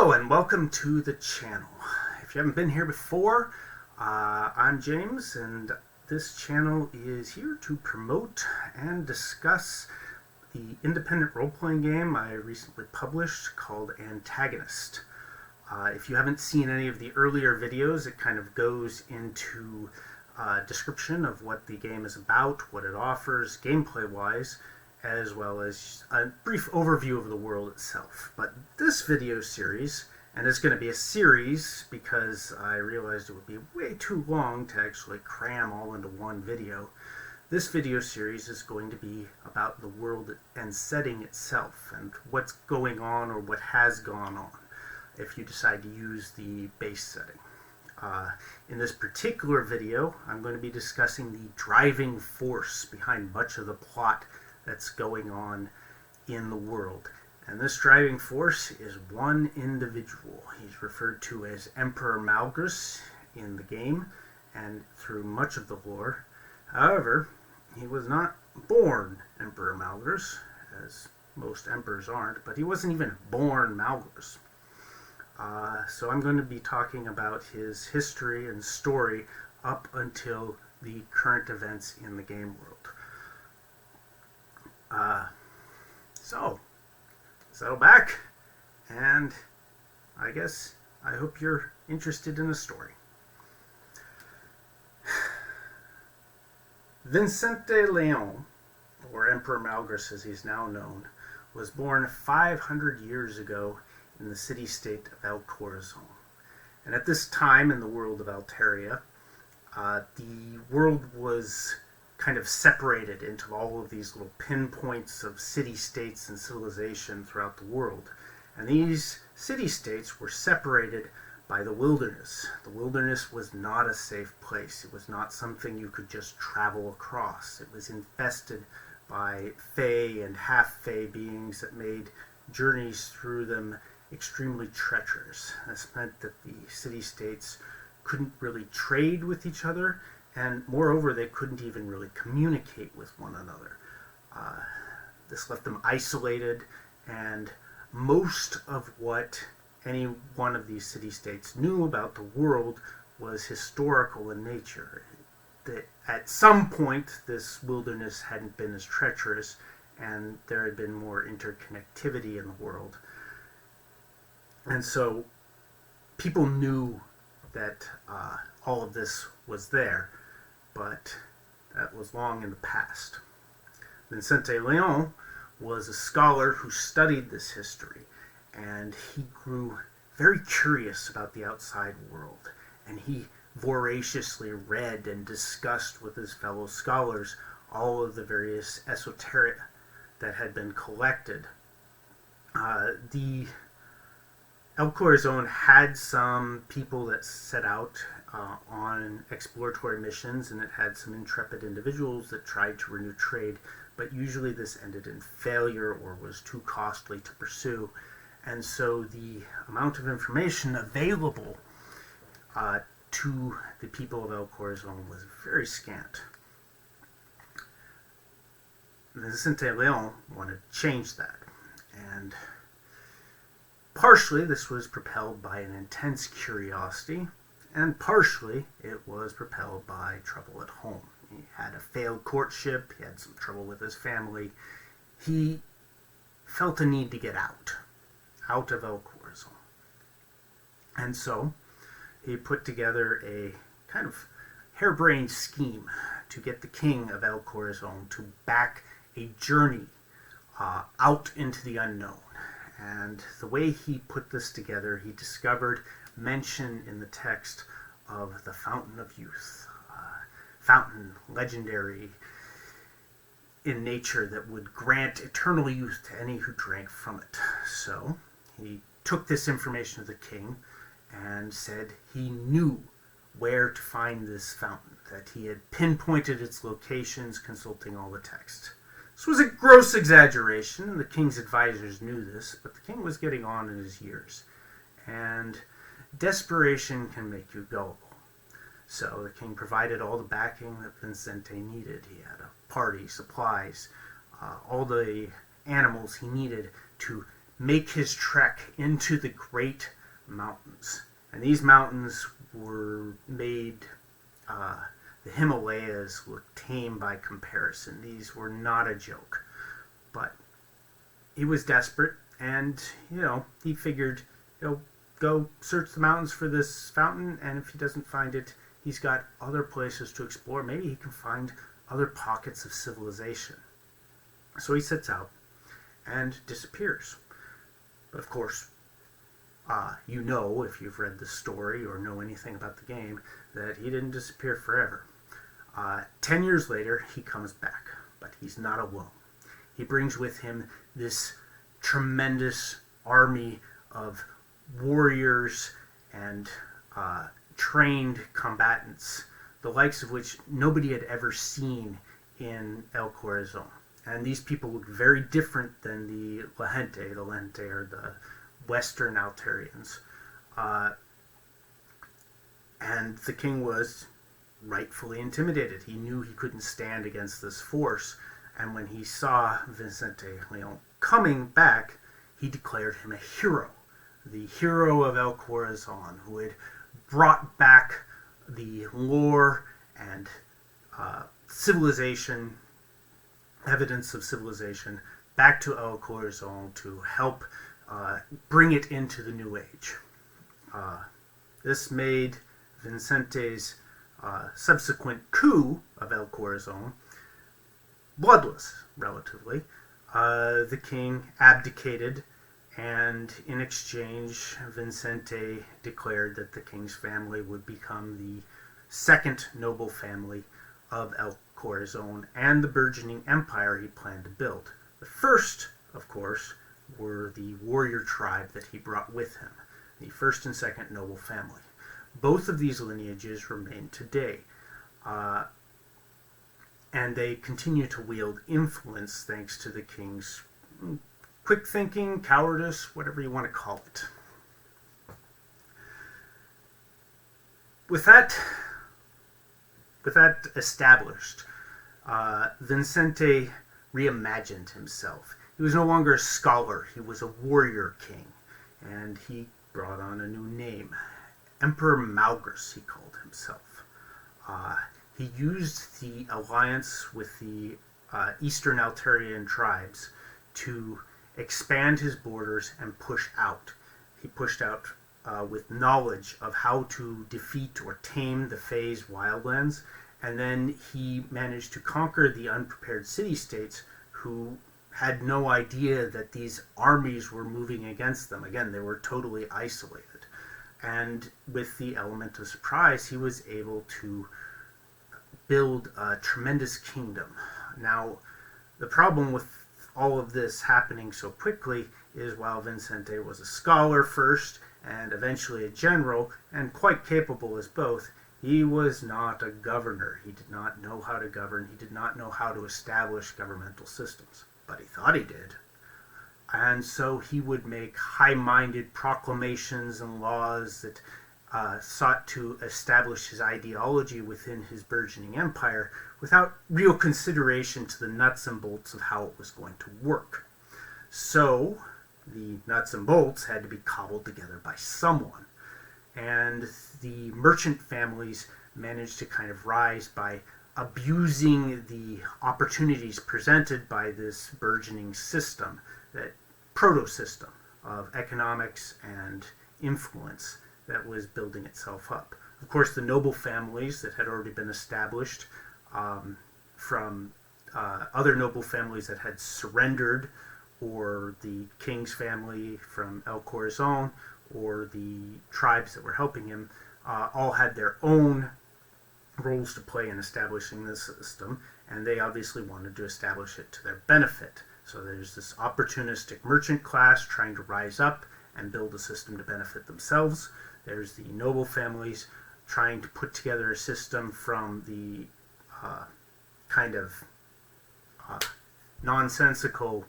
Hello and welcome to the channel. If you haven't been here before, I'm James, and this channel is here to promote and discuss the independent role-playing game I recently published called Antagonist. If you haven't seen any of the earlier videos, it kind of goes into a description of what the game is about, what it offers gameplay-wise, as well as a brief overview of the world itself. But this video series, and it's going to be a series because I realized it would be way too long to actually cram all into one video, this video series is going to be about the world and setting itself and what's going on or what has gone on if you decide to use the base setting. In this particular video, I'm going to be discussing the driving force behind much of the plot that's going on in the world. And this driving force is one individual. He's referred to as Emperor Malgus in the game and through much of the lore. However, he was not born Emperor Malgus, as most emperors aren't, but he wasn't even born Malgus. So I'm going to be talking about his history and story up until the current events in the game world. So, settle back, and I hope you're interested in the story. Vincente Leon, or Emperor Malgus as he's now known, was born 500 years ago in the city-state of El Corazon. And at this time in the world of Alteria, the world was kind of separated into all of these little pinpoints of city-states and civilization throughout the world. And these city-states were separated by the wilderness. The wilderness was not a safe place. It was not something you could just travel across. It was infested by fey and half-fey beings that made journeys through them extremely treacherous. This meant that the city-states couldn't really trade with each other, and moreover, they couldn't even really communicate with one another. This left them isolated, and most of what any one of these city-states knew about the world was historical in nature. That at some point, this wilderness hadn't been as treacherous, and there had been more interconnectivity in the world. And so people knew that all of this was there, but that was long in the past. Vincente Leon was a scholar who studied this history, and he grew very curious about the outside world, and he voraciously read and discussed with his fellow scholars all of the various esoteric that had been collected. The El Corazon had some people that set out on exploratory missions, and it had some intrepid individuals that tried to renew trade, but usually this ended in failure or was too costly to pursue. And so the amount of information available to the people of El Corazon was very scant. Vincente Leon wanted to change that, and partially this was propelled by an intense curiosity, and partially it was propelled by trouble at home. He had a failed courtship, he had some trouble with his family. He felt a need to get out of El Corazon. And so he put together a kind of harebrained scheme to get the king of El Corazon to back a journey out into the unknown. And the way he put this together, he discovered mention in the text of the Fountain of Youth. Fountain, legendary in nature, that would grant eternal youth to any who drank from it. So he took this information to the king and said he knew where to find this fountain, that he had pinpointed its locations consulting all the text. This was a gross exaggeration, and the king's advisors knew this, but the king was getting on in his years, and desperation can make you gullible. So the king provided all the backing that Vincente needed. He had a party, supplies, all the animals he needed to make his trek into the Great Mountains. And these mountains were made, the Himalayas look tame by comparison. These were not a joke. But he was desperate, and, he figured he'll go search the mountains for this fountain, and if he doesn't find it, he's got other places to explore. Maybe he can find other pockets of civilization. So he sets out and disappears. But of course, if you've read the story or know anything about the game, that he didn't disappear forever. 10 years later, he comes back, but he's not alone. He brings with him this tremendous army of warriors and trained combatants, the likes of which nobody had ever seen in El Corazon. And these people looked very different than the La Gente. The La Gente are the Western Altarians. And the king was rightfully intimidated. He knew he couldn't stand against this force. And when he saw Vicente Leon coming back, he declared him a hero. The hero of El Corazon, who had brought back the lore and civilization, evidence of civilization, back to El Corazon to help bring it into the New Age. This made Vincente's subsequent coup of El Corazon bloodless, relatively. The king abdicated, and in exchange, Vicente declared that the king's family would become the second noble family of El Corazon and the burgeoning empire he planned to build. The first, of course, were the warrior tribe that he brought with him, the first and second noble family. Both of these lineages remain today, and they continue to wield influence thanks to the king's quick thinking, cowardice, whatever you want to call it. With that established, Vicente reimagined himself. He was no longer a scholar, he was a warrior king, and he brought on a new name. Emperor Malgras, he called himself. He used the alliance with the Eastern Altarian tribes to expand his borders and push out. He pushed out with knowledge of how to defeat or tame the Fae's wildlands, and then he managed to conquer the unprepared city-states who had no idea that these armies were moving against them. Again, they were totally isolated. And with the element of surprise, he was able to build a tremendous kingdom. Now, the problem with all of this happening so quickly is while Vicente was a scholar first and eventually a general, and quite capable as both, he was not a governor. He did not know how to govern. He did not know how to establish governmental systems. But he thought he did. And so he would make high-minded proclamations and laws that sought to establish his ideology within his burgeoning empire without real consideration to the nuts and bolts of how it was going to work. So the nuts and bolts had to be cobbled together by someone. And the merchant families managed to kind of rise by abusing the opportunities presented by this burgeoning system, that proto-system of economics and influence that was building itself up. Of course, the noble families that had already been established from other noble families that had surrendered, or the king's family from El Corazon, or the tribes that were helping him, all had their own roles to play in establishing this system, and they obviously wanted to establish it to their benefit. So there's this opportunistic merchant class trying to rise up and build a system to benefit themselves. There's the noble families trying to put together a system from the kind of nonsensical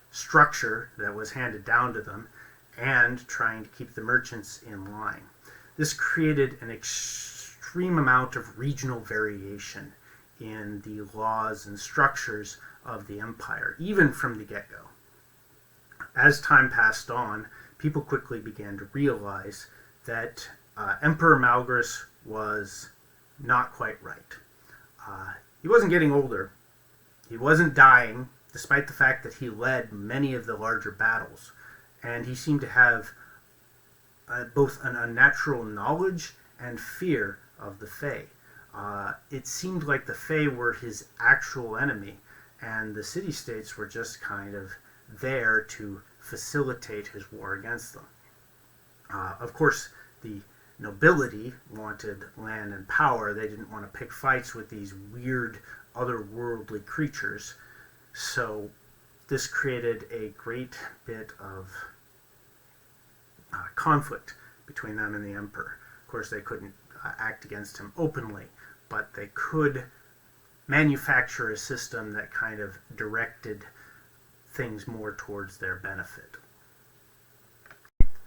structure that was handed down to them, and trying to keep the merchants in line. This created an extreme amount of regional variation in the laws and structures of the empire, even from the get-go. as time passed on, people quickly began to realize that Emperor Malgrus was not quite right. He wasn't getting older. He wasn't dying, despite the fact that he led many of the larger battles. And he seemed to have both an unnatural knowledge and fear of the Fae. It seemed like the Fae were his actual enemy, and the city-states were just kind of there to facilitate his war against them. Of course, the nobility wanted land and power. They didn't want to pick fights with these weird, otherworldly creatures. So this created a great bit of conflict between them and the emperor. Of course, they couldn't act against him openly, but they could manufacture a system that kind of directed things more towards their benefit.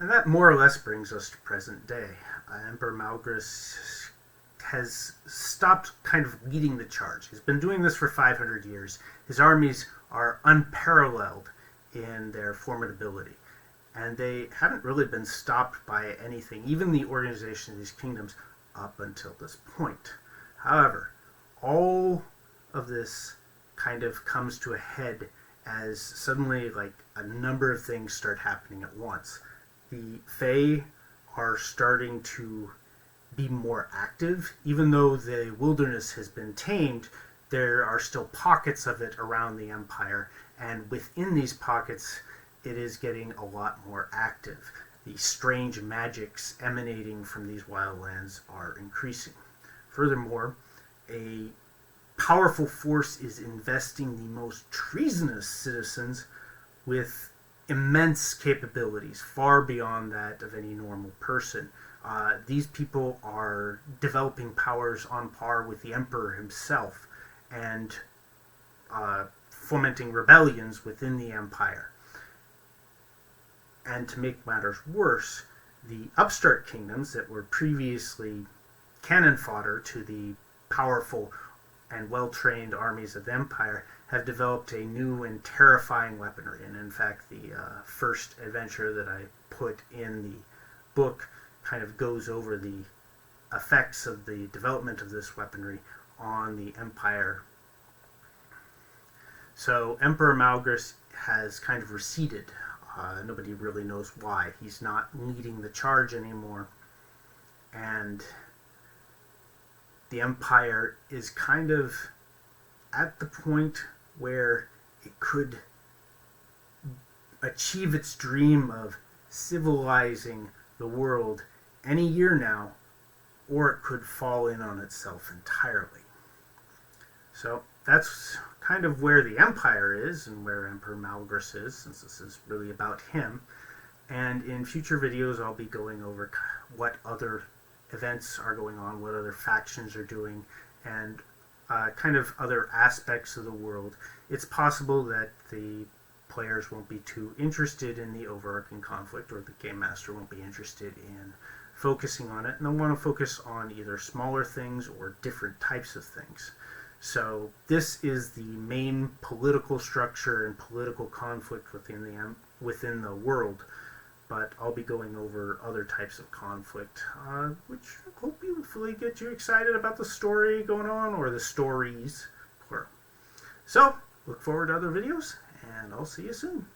And that more or less brings us to present day. Emperor Malgrus has stopped kind of leading the charge. He's been doing this for 500 years. His armies are unparalleled in their formidability, and they haven't really been stopped by anything, even the organization of these kingdoms, up until this point. However, all of this kind of comes to a head as suddenly like a number of things start happening at once. The Fae are starting to be more active. Even though the wilderness has been tamed, there are still pockets of it around the empire, and within these pockets it is getting a lot more active. The strange magics emanating from these wildlands are increasing. Furthermore, a powerful force is investing the most treasonous citizens with immense capabilities, far beyond that of any normal person. These people are developing powers on par with the emperor himself, and fomenting rebellions within the empire. And to make matters worse, the upstart kingdoms that were previously cannon fodder to the powerful and well-trained armies of the empire have developed a new and terrifying weaponry. And in fact, the first adventure that I put in the book kind of goes over the effects of the development of this weaponry on the empire. So Emperor Malgrus has kind of receded. Nobody really knows why. He's not leading the charge anymore. And the empire is kind of at the point where it could achieve its dream of civilizing the world any year now, or it could fall in on itself entirely. So that's kind of where the empire is and where Emperor Malgrus is, since this is really about him. And in future videos I'll be going over what other events are going on, what other factions are doing, and kind of other aspects of the world. It's possible that the players won't be too interested in the overarching conflict, or the game master won't be interested in focusing on it, and they'll want to focus on either smaller things or different types of things. So this is the main political structure and political conflict within the world, but I'll be going over other types of conflict, which hopefully get you excited about the story going on, or the stories, plural. So, look forward to other videos, and I'll see you soon.